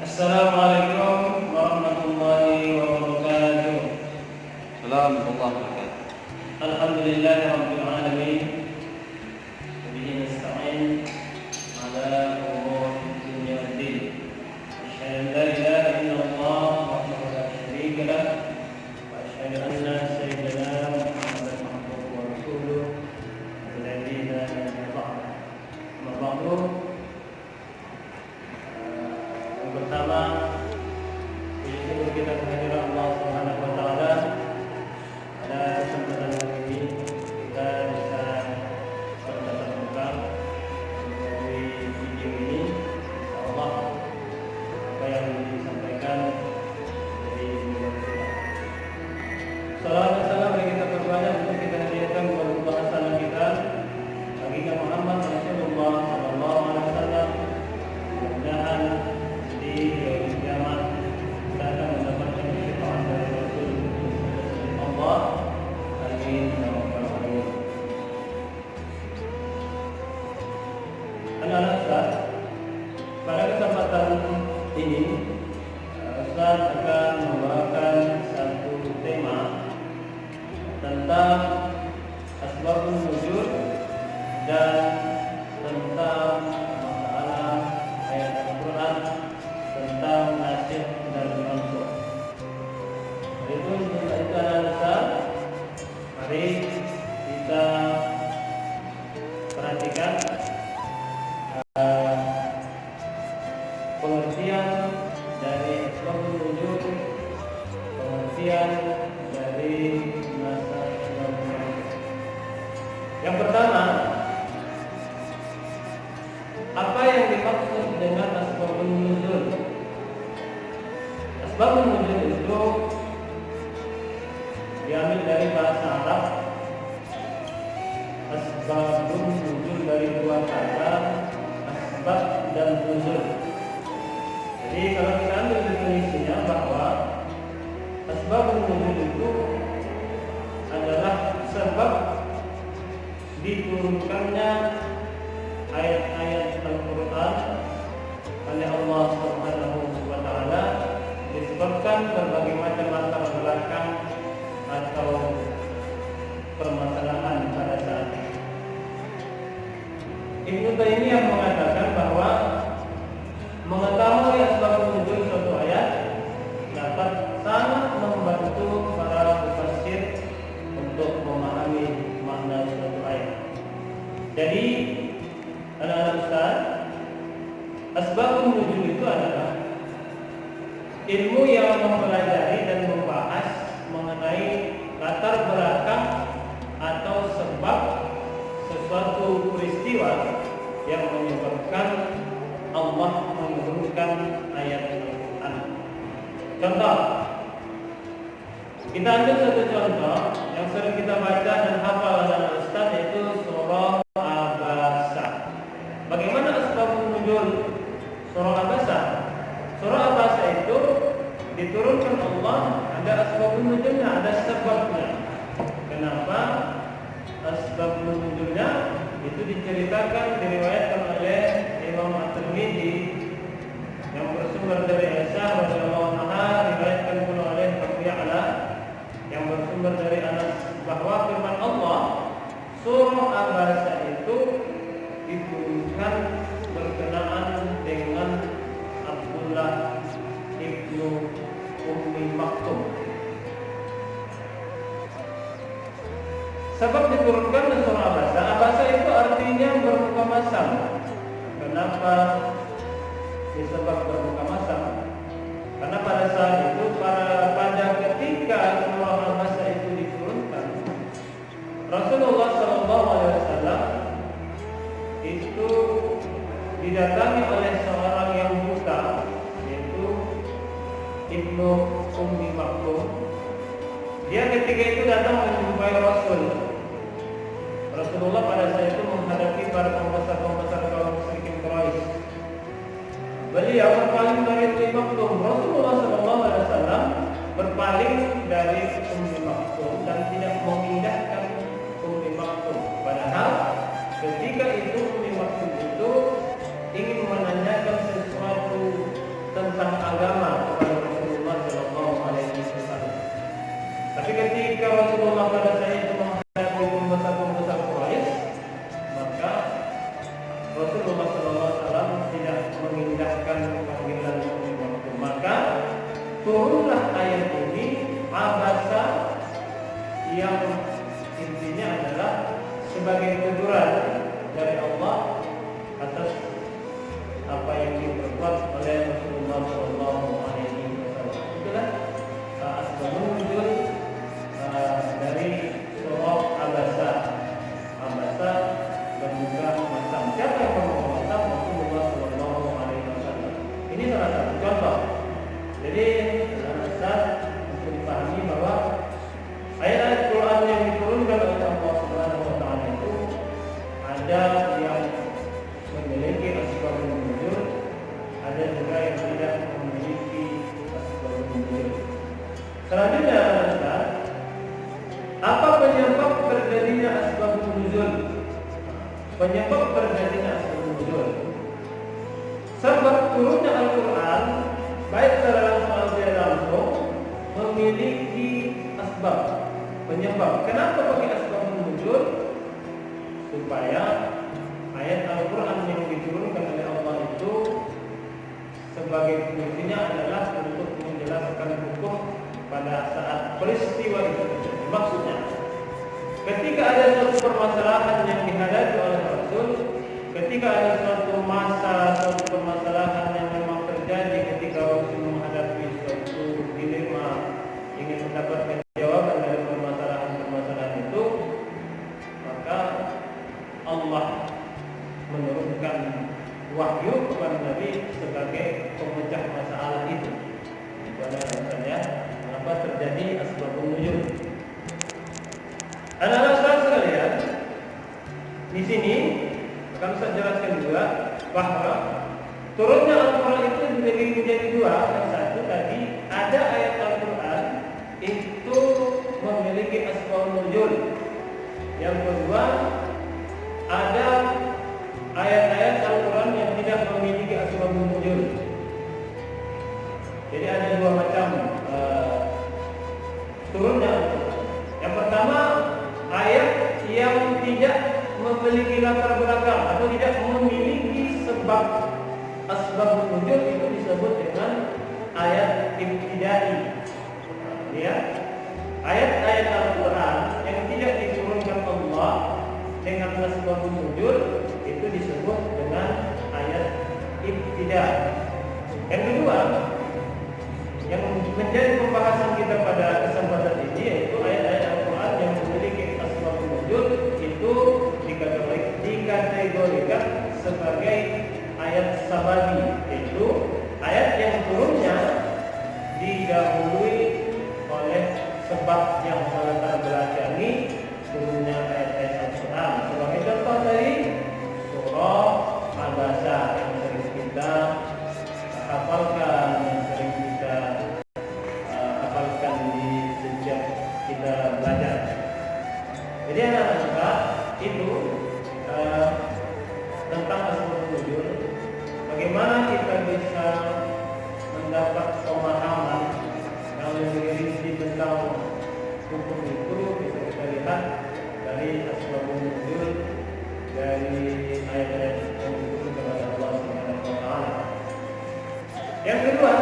Assalamualaikum warahmatullahi wabarakatuh. Assalamualaikum warahmatullahi wabarakatuh. Alhamdulillahirabbil alamin. Wabihi nasta'in ala umur dunya waddin. Asyhadu an la ilaha illallah wahdahu la syarika lah wa asyhadu anna sayyidana Muhammadan abduhu wa rasuluh alladziina nabiyya ba'du. Yang pertama, syukur kita kehadiran Allah Subhanahu wa taala. Pada kesempatan kali ini kita bisa bertatap muka melalui video ini. Insyaallah apa yang disampaikan dari beliau kita. Salawat dan salam yang kita perbanyak untuk kita hadiahkan kepada bahasan kita baginda Muhammad Rasulullah sallallahu alaihi wasallam. Mudah-mudahan di yaumul kiamat kita akan mendapatkan syafaat dari Rasul Allah. Amin ya rabbal alamin. Anak-anak Ustaz, pada kesempatan ini Ustaz akan membawakan satu tema tentang asbabun nuzul dan tentang masalah ayat Al-Quran tentang nasikh dan mansukh. Itu analisa. Mari kita perhatikan pengertian dari asbabun nuzul, pengertian dari nasikh dan mansukh. Yang pertama, apa yang dimaksud dengan asbabun nuzul? Asbabun nuzul itu diambil dari bahasa Arab. Asbabun nuzul dari dua kata, asbab dan nuzul. Jadi kalau kita ambil definisinya bahwa asbabun nuzul itu adalah sebab diturunkannya ayat-ayat Al-Quran oleh Allah Subhanahu wa taala disebabkan berbagai macam latar belakang atau permasalahan pada saat itu. Ibnu Taimiyah mengatakan bahwa mengetahui asbabun nuzul suatu ayat dapat sangat membantu para mufassir untuk memahami makna suatu ayat. Jadi anak-anak Ustaz, asbabun nuzul itu adalah ilmu yang mempelajari dan membahas mengenai latar belakang atau sebab sesuatu peristiwa yang menyebabkan Allah menurunkan ayat Al-Quran. Contoh, kita ambil satu contoh yang sering kita baca dan hafal dan Ustaz, yaitu surah Abasa. Bagaimana asbabun nuzul surah Abasa? Surah Abasa itu diturunkan Allah, ada asbabun nuzulnya, ada sebabnya. Kenapa asbabun nuzulnya? Itu diceritakan, diriwayatkan oleh Imam At-Tirmidzi yang bersumber dari Aisyah radhiyallahu anha, diriwayatkan pula oleh Abu Ya'la yang bersumber dari Anas, bahwa firman Allah surah Abasa itu diturunkan berkenaan dengan Abdullah ibnu Ummi Maktum. Sebab diturunkan surah Abasa. Abasa itu artinya berbuka masam. Kenapa disebut berbuka masam? Karena pada saat itu, pada ketika surah Abasa itu diturunkan, Rasulullah SAW itu didatangi oleh seorang yang buta, yaitu Ibnu Ummi Maktum. Dia ketika itu datang menjumpai Rasulullah pada saat itu menghadapi para pembesar-pembesar kaum musyrikin Quraisy. Beliau berpaling dari Ummi Maktum. Rasulullah SAW berpaling dari Ummi Maktum dan tidak memindahkan Ummi Maktum. Padahal ketika itu Ummi Maktum itu ingin menanyakan sesuatu tentang sebagai teguran dari Allah atas apa yang diperbuat oleh Rasulullah SAW. Itulah asbabun nuzul dari surah Abasa. Abasa bermuka masam. Siapa yang bermuka masam? Rasulullah SAW. Ini salah satu contoh. Jadi Ustaz untuk dipahami bahwa ayat-ayat Quran yang diturunkan oleh Allah Subhanahu wa taala itu ada yang memiliki asbabun nuzul, ada juga yang tidak memiliki asbabun nuzul. Selanjutnya Ustaz, apa penyebab terjadinya asbabun nuzul? Penyebab terjadinya asbabun nuzul. Sebab turunnya Al-Quran baik secara langsung atau tidak langsung memiliki asbab, penyebab. Kenapa pakai asbabun nuzul? Supaya ayat Al-Quran yang diturunkan oleh Allah itu sebagai fungsinya adalah untuk menjelaskan hukum pada saat peristiwa itu terjadi. Maksudnya, ketika ada suatu permasalahan yang dihadapi oleh Rasul, ketika ada suatu suatu permasalahan yang memang terjadi ketika Rasul menghadapi suatu dilema, ingin mendapatkan jawaban dari permasalahan itu, maka Allah menurunkan wahyu kepada Nabi sebagai pemecah masalah itu. Itu adalah alasannya mengapa terjadi asbabun nuzul. Anak-anak sekalian, di sini akan saya jelaskan juga bahwa turunnya Al-Quran itu dibagi menjadi dua. Yang satu tadi ada ayat Al-Quran itu memiliki asbabun nuzul. Yang kedua ada ayat-ayat Al-Quran yang tidak memiliki asbabun nuzul. Jadi ada dua macam turunnya Al-Quran. Yang pertama ayat yang tidak memiliki latar belakang atau tidak memiliki sebab asbabun nuzul itu disebut dengan ayat ibtidai. Ya, ayat-ayat Al-Quran yang tidak diturunkan Allah dengan asbabun nuzul itu disebut dengan ayat ibtidai. Yang kedua, yang menjadi pembahasan kita pada kesempatan ini yaitu ayat-ayat Al-Quran yang memiliki asbabun nuzul itu dikategorikan sebagai ayat sababi, yaitu ayat yang turunnya didahului oleh sebab yang melatar belakangi turunnya ayat-ayat Al-Quran. Sebagai contoh dari surah Abasa yang sering kita hafalkan, yang sering kita hafalkan di sejak kita belajar. Jadi anak-anak itu tentang asbabun nuzul, bagaimana kita bisa mendapat pemahaman yang lebih rinci tentang hukum itu bisa kita lihat dari asbabun nuzul dari ayat-ayat yang diturunkan oleh Allah Subhanahu wa taala. Yang kedua,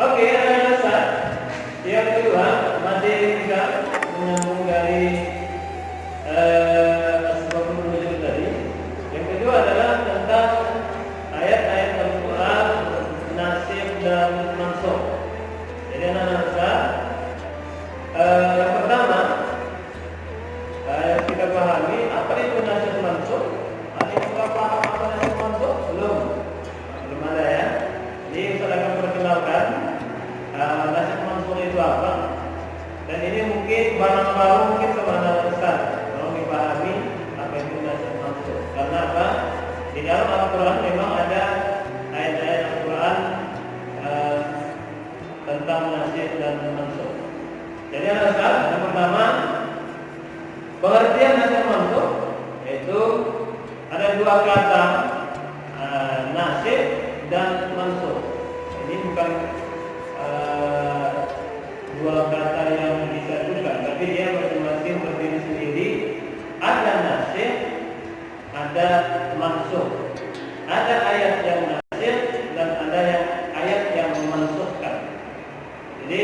oke, anak-anak, yang kedua masih juga menyambung dari asbabun nuzul tadi. Yang kedua adalah tentang ayat-ayat Al-Quran nasikh dan mansukh. Jadi anak-anak, yang pertama kita pahami apa itu nasikh mansukh. Ada yang sudah paham apa nasikh mansukh? Belum ada ya. Jadi saya akan perkenalkan nasikh mansukh itu apa. Dan ini mungkin barang baru mungkin sama anak-anak tolong dipahami apa itu nasikh mansukh. Karena apa? Di dalam Al-Quran memang ada ayat-ayat Al-Quran tentang nasikh dan mansukh. Jadi anak-anak, yang pertama pengertian nasikh mansukh yaitu ada dua kata, nasikh dan mansukh. Ini bukan dua kata yang disatukan, tapi dia masing-masing berdiri sendiri. Ada nasikh, ada mansukh. Ada ayat yang nasikh dan ada yang ayat yang memansukhkan. Jadi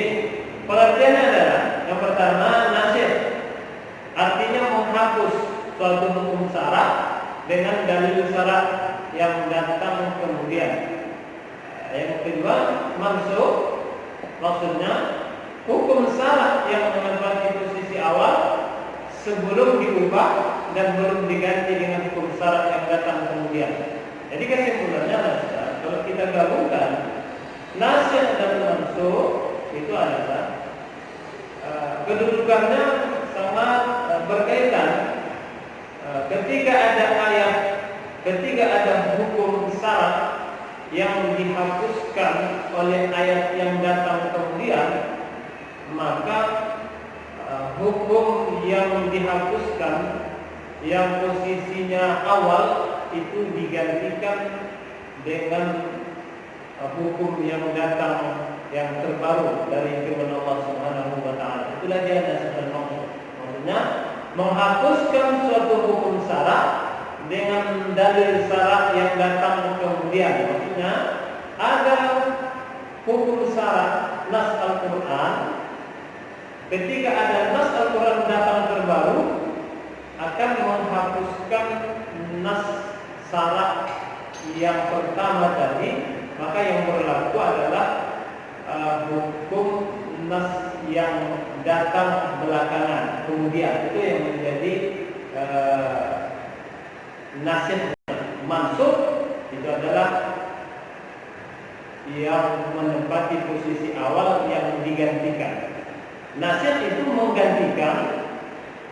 pengertiannya adalah yang pertama nasikh artinya dengan dalil syarat yang datang kemudian. Yang kedua, mansukh maksudnya hukum syarat yang menempati posisi awal sebelum diubah dan belum diganti dengan hukum syarat yang datang kemudian. Jadi kesimpulannya adalah kalau kita gabungkan nasikh dan mansukh itu adalah kedudukannya sangat berkaitan. Ketika ada ayat, ketika ada hukum syarat yang dihapuskan oleh ayat yang datang kemudian, maka hukum yang dihapuskan yang posisinya awal itu digantikan dengan hukum yang datang yang terbaru dari firman Allah Subhanahu wa taala. Itulah dia nasikh dan mansukh. Maksudnya menghapuskan suatu hukum syarat dengan dalil syarat yang datang kemudian. Maksudnya ada hukum syarat nas Al-Quran, ketika ada nas Al-Quran datang terbaru akan menghapuskan nas syarat yang pertama tadi, maka yang berlaku adalah hukum nas yang datang belakangan kemudian. Itu yang menjadi nasikh. Mansukh itu adalah yang menempati posisi awal yang digantikan. Nasikh itu menggantikan,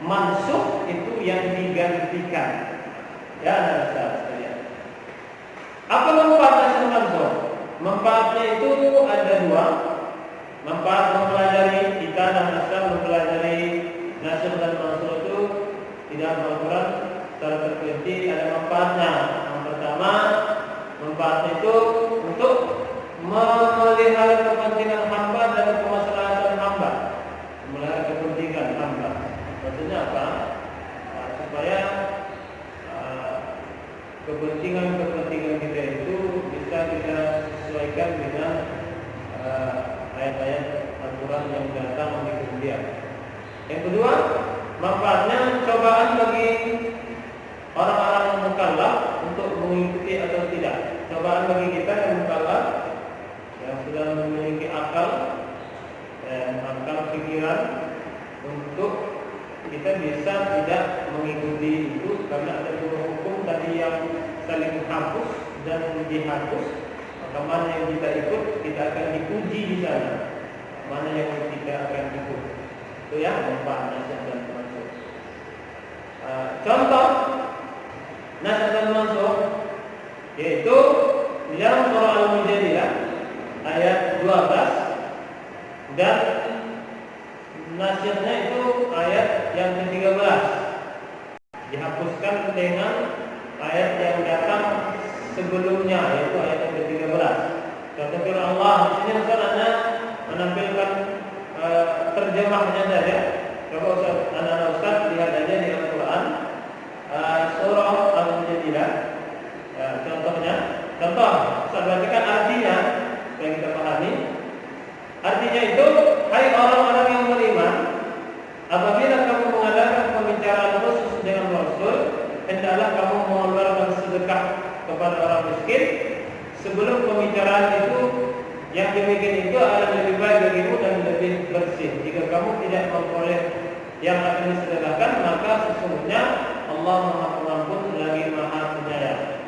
mansukh itu yang digantikan. Ya, saudara sekalian. Apa manfaat nasikh mansukh? Manfaatnya itu ada dua. Manfaat mempelajari, kita dan mempelajari nasikh dan mansukh itu tidak Al-Quran secara terperinci ada manfaatnya. Yang pertama, manfaatnya itu untuk memelihara kepentingan hamba dan kemaslahatan hamba, memelihara kepentingan hamba. Maksudnya apa? Supaya kepentingan kita itu bisa kita sesuaikan dengan ayat-ayat Al-Quran yang datang di kemudian. Yang kedua, manfaatnya cobaan bagi orang-orang mukallaf untuk mengikuti atau tidak. Cobaan bagi kita yang mukallaf, yang sudah memiliki akal dan akal pikiran, untuk kita bisa tidak mengikuti itu karena ada dua hukum tadi yang saling hapus dan dihapus. Maka mana yang kita ikut, kita akan diuji di sana. Mana yang tidak akan ikut. Itu ya manfaat nasikh dan mansukh. Contoh nasikh dan mansukh yaitu dalam surah Al-Mujadilah ayat 12 dan nasikhnya itu ayat yang ke-13 dihapuskan dengan ayat yang datang sebelumnya, yaitu ayat yang ke-13. Kata firman Allah di sini Ustaz menampilkan terjemahnya saja. Coba anak-anak Ustaz lihat aja di Al-Quran surah Al-Mujadilah. Contohnya, Ustaz bacakan artinya supaya kita pahami. Artinya itu, hai orang-orang yang beriman, apabila kamu mengadakan pembicaraan khusus dengan Rasul, hendaklah kamu mengeluarkan sedekah kepada orang miskin sebelum pembicaraan itu. Yang demikian itu adalah lebih baik bagimu dan lebih bersih. Jika kamu tidak memperoleh yang akan disedekahkan, maka sesungguhnya Allah Maha Pengampun lagi Maha Penyayang.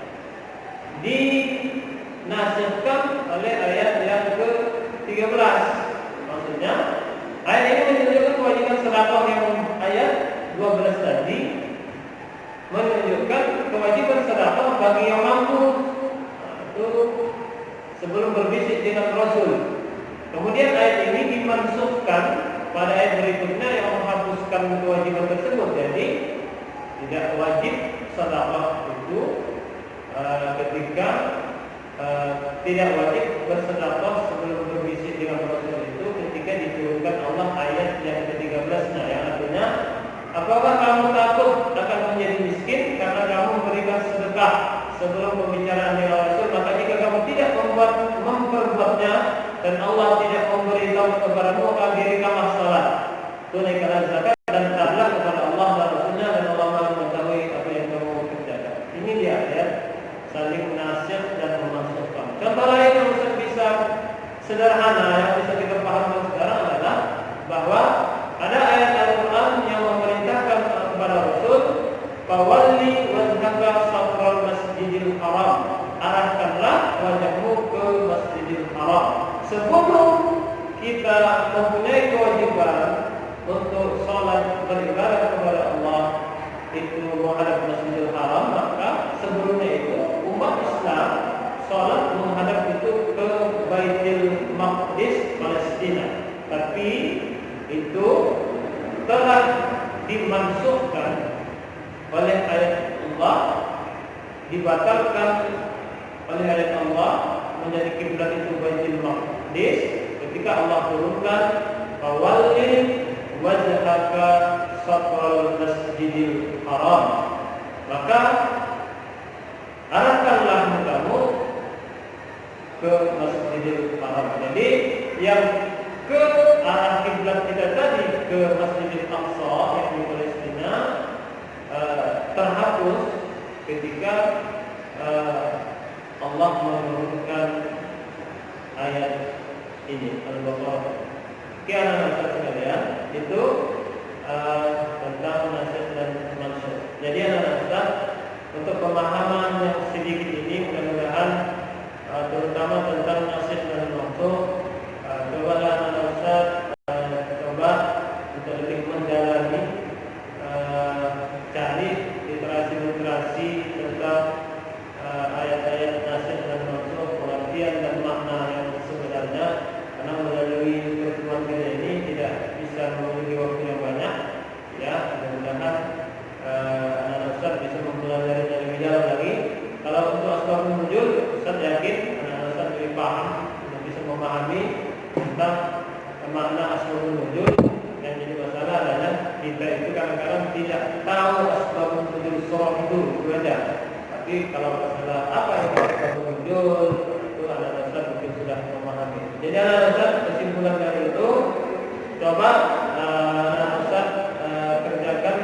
Dinasikhkan oleh ayat yang ke-13. Maksudnya ayat ini menunjukkan kewajiban sedekah yang ayat 12 tadi menunjukkan kewajiban sedekah bagi yang mampu. Itu sebelum berbisik dengan Rasul. Kemudian ayat ini dimansukhkan pada ayat berikutnya yang menghapuskan kewajiban tersebut. Jadi tidak wajib sedekah itu ketika tidak wajib bersedekah sebelum berbisik dengan Rasul itu ketika diturunkan Allah ayat yang ke-13-nya, yang artinya apakah kamu takut akan menjadi miskin karena kamu memberikan sedekah sebelum pembicaraan dengan Rasul? Maka jika kamu tidak memperbuatnya dan Allah tidak memberitahu kepadamu, maka dirikanlah salat, tunaikanlah zakat dan taatlah kepada Allah dan Rasulnya, dan Allah Maha mengetahui apa yang kamu kerjakan. Ini Contoh lain yang bisa sederhana yang bisa kita pahami sekarang adalah bahwa ada ayat Al-Quran yang memerintahkan kepada Rasul, "Fawalli wajhaka shatral masjidil haram." Arahkanlah wajahmu ke Masjidil Haram. Sebelum kita mempunyai kewajiban untuk salat beribadah kepada Allah itu menghadap Masjidil Haram, maka sebelumnya itu umat Islam salat menghadap itu ke Baitul Maqdis Palestina. Tapi itu telah dimansuhkan oleh ayat Allah, dibatalkan oleh ayat Allah menjadi kiblat itu Baitul Maqdis ketika Allah turunkan "Fawalli wajhaka shatral masjidil haram." Maka arahkanlah mukamu ke Masjidil Haram. Jadi yang ke arah kiblat kita tadi ke Masjidil Aqsa yang di Palestina terhapus ketika Allah menurunkan ayat ini Al-Baqarah. Sekian anak-anak sekalian, itu tentang nasib dan mansub. Jadi anak-anak, untuk pemahaman yang sedikit ini mudah-mudahan terutama tentang nasib dan mansub, cobalah anak-anak coba untuk lebih mendalami, cari literasi tentang ayat-ayat nasib dan mansub, pengertian dan makna yang sebenarnya, karena melalui pertemuan kita ini tidak bisa memiliki waktu yang banyak, ya. Mudah-mudahan anak-anak Ustaz bisa mempelajarinya lebih dalam lagi. Kalau untuk asbabun nuzul, Ustaz yakin anak-anak Ustaz lebih paham dan bisa memahami tentang makna asbabun nuzul. Yang jadi masalah adalah kita itu kadang-kadang tidak tahu asbabun nuzul surah itu aja. Tapi kalau masalah apa yang asbabun nuzul itu anak-anak Ustaz mungkin sudah memahami. Jadi anak-anak Ustaz, kesimpulan dari itu, coba anak-anak Ustaz kerjakan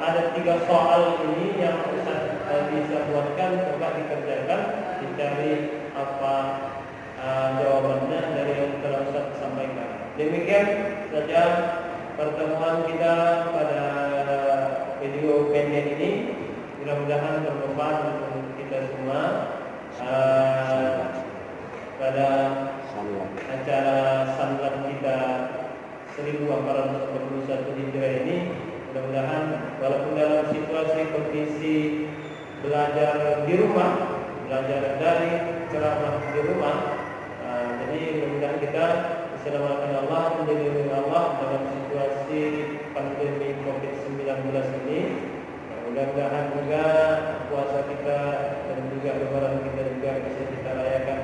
ada 3 soal ini yang Ustaz bisa buatkan, coba dikerjakan, dicari apa jawabannya dari yang telah Ustaz sampaikan. Demikian saja pertemuan kita pada video pendek ini. Mudah-mudahan bermanfaat untuk kita semua. Pada acara sanlat kita 1441 Hijrah ini, mudah-mudahan walaupun dalam situasi kondisi belajar di rumah, belajar dari ceramah di rumah, jadi mudah-mudahan kita diselamatkan Allah, menjadi Allah dalam situasi pandemi COVID-19 ini. Mudah-mudahan juga puasa kita dan juga lebaran kita juga bisa kita rayakan